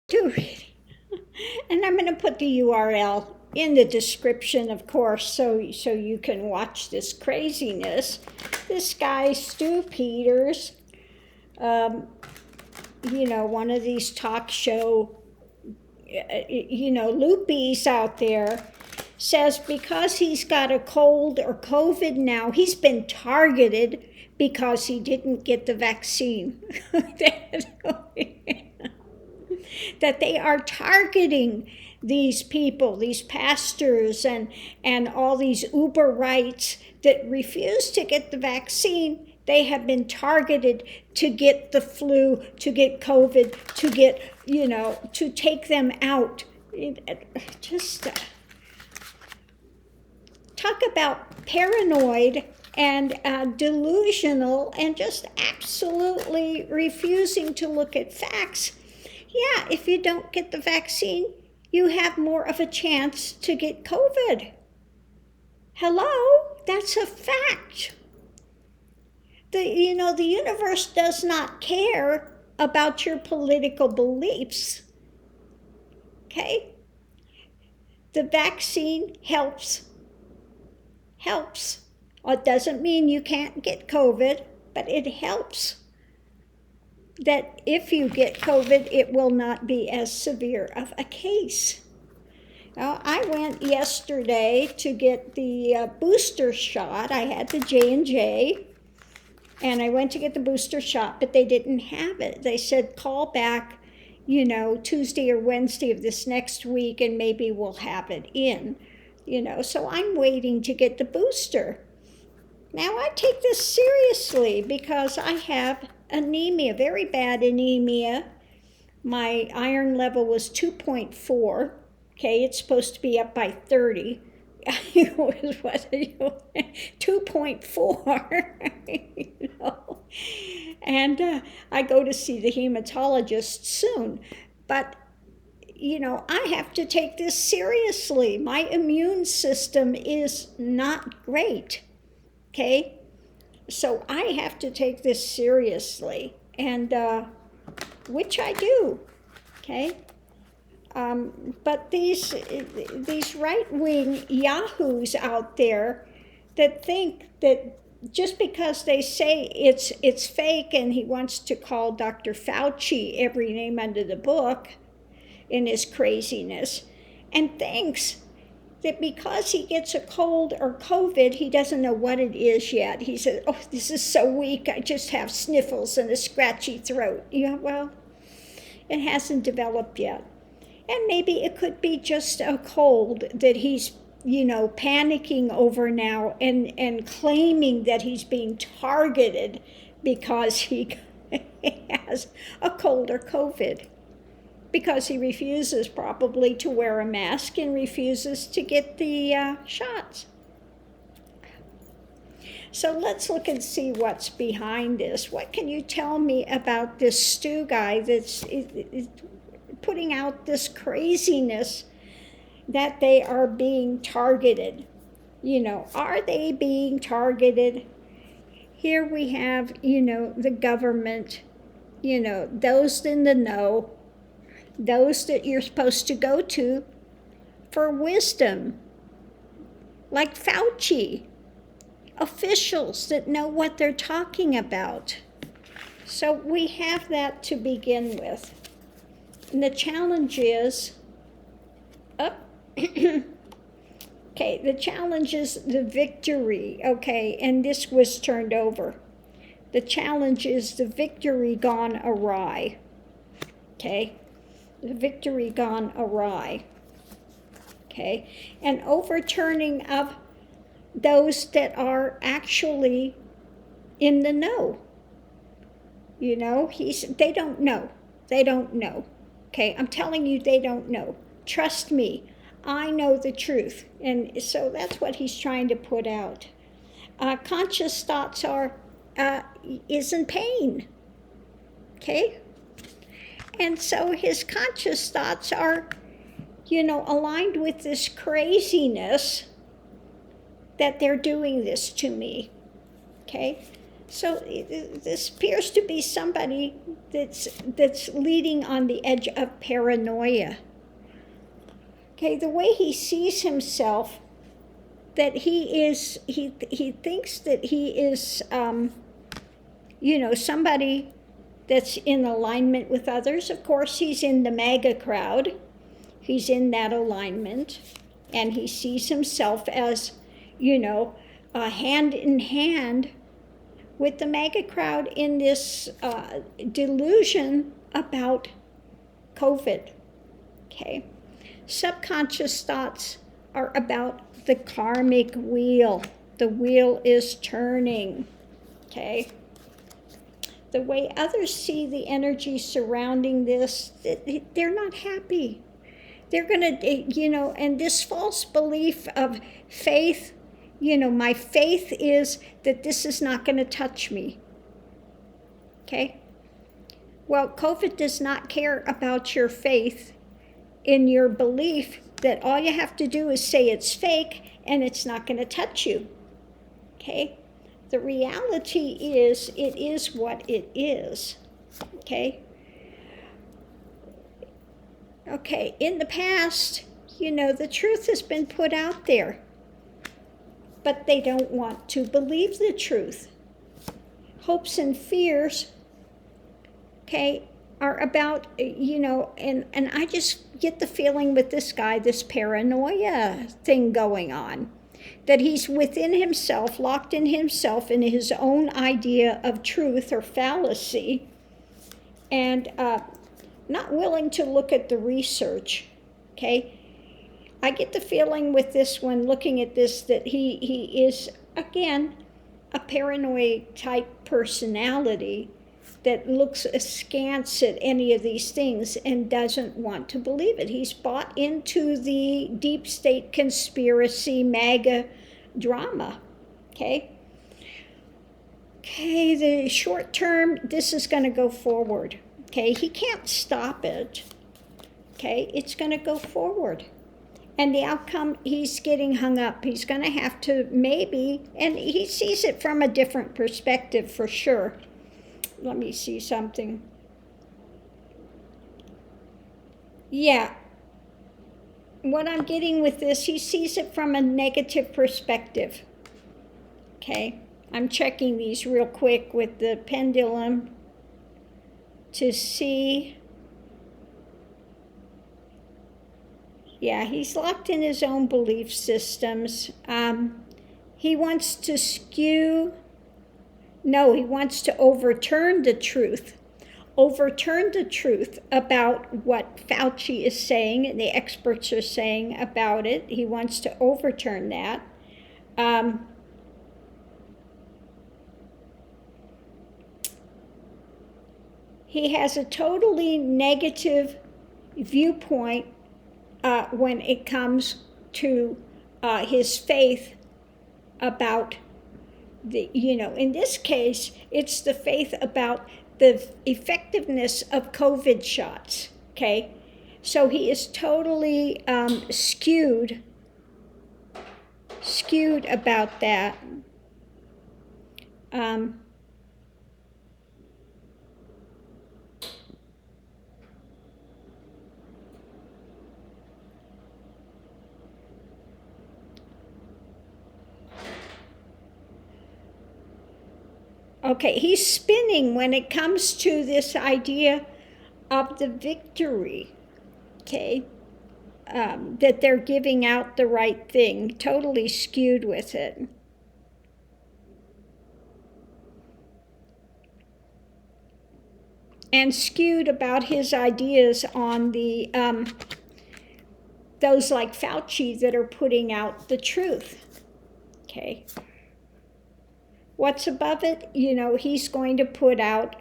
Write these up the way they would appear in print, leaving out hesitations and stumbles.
do reading. And I'm going to put the URL in the description, of course, so you can watch this craziness. This guy, Stu Peters, one of these talk show, loopies out there, says because he's got a cold or COVID now, he's been targeted because he didn't get the vaccine. That they are targeting these people, these pastors and all these uber rights that refuse to get the vaccine. They have been targeted to get the flu, to get COVID, to get, to take them out. Just talk about paranoid and delusional and just absolutely refusing to look at facts. Yeah, if you don't get the vaccine, you have more of a chance to get COVID. Hello? That's a fact. The universe does not care about your political beliefs. Okay? The vaccine helps. Well, it doesn't mean you can't get COVID, but it helps. That if you get COVID, it will not be as severe of a case. Now, I went yesterday to get the booster shot. I had the J&J, and I went to get the booster shot, but they didn't have it. They said, call back, Tuesday or Wednesday of this next week, and maybe we'll have it in. So I'm waiting to get the booster. Now, I take this seriously because I have anemia, very bad anemia. My iron level was 2.4. Okay, it's supposed to be up by 30. It was 2.4. And I go to see the hematologist soon. But I have to take this seriously. My immune system is not great. Okay? So I have to take this seriously, and which I do, okay? But these right-wing yahoos out there that think that just because they say it's fake, and he wants to call Dr. Fauci every name under the book in his craziness, and thinks that because he gets a cold or COVID, he doesn't know what it is yet. He says, oh, this is so weak, I just have sniffles and a scratchy throat. Yeah, well, it hasn't developed yet. And maybe it could be just a cold that he's, panicking over now and claiming that he's being targeted because he has a cold or COVID. Because he refuses probably to wear a mask and refuses to get the shots. So let's look and see what's behind this. What can you tell me about this Stu guy that's putting out this craziness that they are being targeted? Are they being targeted? Here we have, the government, those in the know, those that you're supposed to go to for wisdom, like Fauci, officials that know what they're talking about. So we have that to begin with. And the challenge is, okay, the challenge is the victory, okay, and this was turned over. The challenge is the victory gone awry, okay? The victory gone awry, okay? And overturning of those that are actually in the know. They don't know. They don't know, okay? I'm telling you, they don't know. Trust me, I know the truth. And so that's what he's trying to put out. Conscious thoughts is in pain, okay? And so his conscious thoughts are, aligned with this craziness that they're doing this to me, okay? So this appears to be somebody that's leading on the edge of paranoia. Okay, the way he sees himself, that he thinks that he is, somebody that's in alignment with others. Of course, he's in the MAGA crowd. He's in that alignment, and he sees himself as, hand in hand with the MAGA crowd in this delusion about COVID. Okay, subconscious thoughts are about the karmic wheel. The wheel is turning. Okay. The way others see the energy surrounding this, they're not happy. They're going to, and this false belief of faith, my faith is that this is not going to touch me. Okay? Well, COVID does not care about your faith in your belief that all you have to do is say it's fake and it's not going to touch you. Okay? The reality is, it is what it is. Okay? Okay, in the past, the truth has been put out there, but they don't want to believe the truth. Hopes and fears, okay, are about, and I just get the feeling with this guy, this paranoia thing going on, that he's within himself, locked in himself, in his own idea of truth or fallacy, and not willing to look at the research. Okay, I get the feeling with this one, looking at this, that he is, again, a paranoid type personality that looks askance at any of these things and doesn't want to believe it. He's bought into the deep state conspiracy MAGA drama. Okay, the short term, this is going to go forward. Okay, he can't stop it. Okay, it's going to go forward. And the outcome, he's getting hung up. He's going to have to maybe, and he sees it from a different perspective for sure. Let me see something. Yeah. What I'm getting with this, he sees it from a negative perspective. Okay, I'm checking these real quick with the pendulum to see. Yeah, he's locked in his own belief systems. He wants to he wants to overturn the truth. Overturn the truth about what Fauci is saying and the experts are saying about it. He wants to overturn that. He has a totally negative viewpoint when it comes to his faith about in this case, it's the faith about the effectiveness of COVID shots. Okay, so he is totally skewed about that. Okay, he's spinning when it comes to this idea of the victory, okay, that they're giving out the right thing, totally skewed with it. And skewed about his ideas on the those like Fauci that are putting out the truth, okay. What's above it? He's going to put out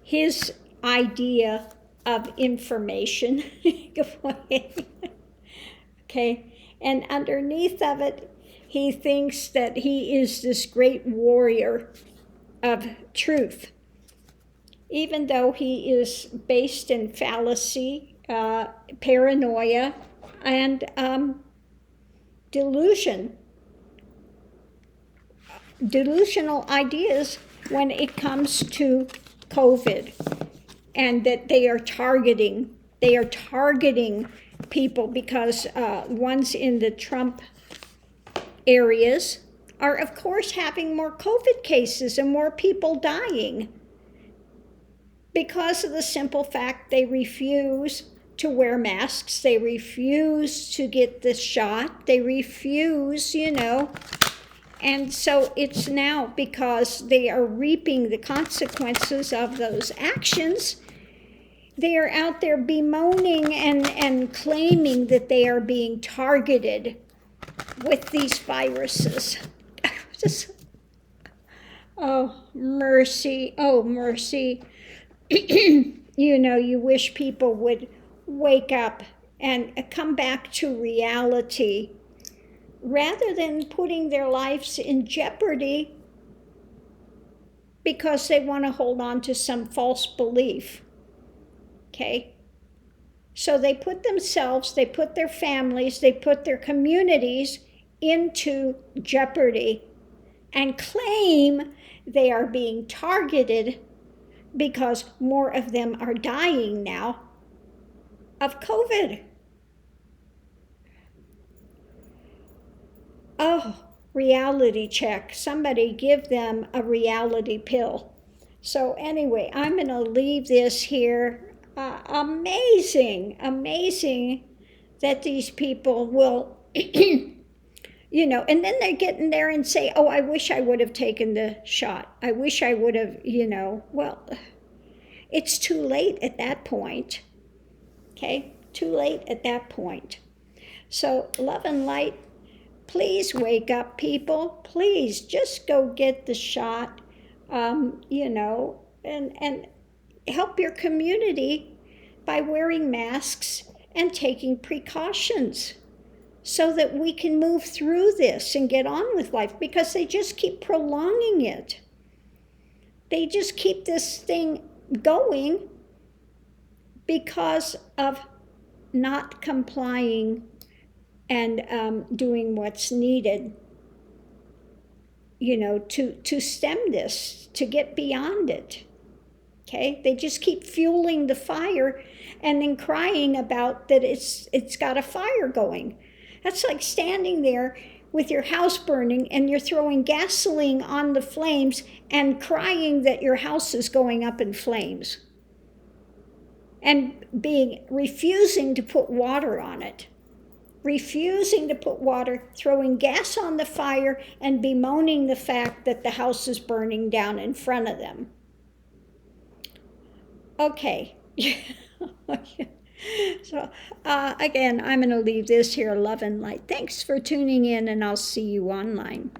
his idea of information. Okay, and underneath of it, he thinks that he is this great warrior of truth, even though he is based in fallacy, paranoia, and delusion. delusional ideas when it comes to COVID, and that they are targeting people because ones in the Trump areas are, of course, having more COVID cases and more people dying because of the simple fact they refuse to wear masks, they refuse to get the shot, they refuse, and so it's now because they are reaping the consequences of those actions. They are out there bemoaning and claiming that they are being targeted with these viruses. Just, oh, mercy, oh, mercy. You wish people would wake up and come back to reality rather than putting their lives in jeopardy because they want to hold on to some false belief. Okay? So they put themselves, they put their families, they put their communities into jeopardy and claim they are being targeted because more of them are dying now of COVID. Oh, reality check. Somebody give them a reality pill. So anyway, I'm going to leave this here. Amazing that these people will, and then they get in there and say, oh, I wish I would have taken the shot. I wish I would have, well, it's too late at that point. Okay, too late at that point. So love and light, please wake up, people. Please just go get the shot, and help your community by wearing masks and taking precautions so that we can move through this and get on with life, because they just keep prolonging it. They just keep this thing going because of not complying and doing what's needed, to stem this, to get beyond it. Okay, they just keep fueling the fire and then crying about that it's got a fire going. That's like standing there with your house burning and you're throwing gasoline on the flames and crying that your house is going up in flames and refusing to put water on it. Refusing to put water, throwing gas on the fire, and bemoaning the fact that the house is burning down in front of them. Okay. So, again, I'm going to leave this here, love and light. Thanks for tuning in, and I'll see you online.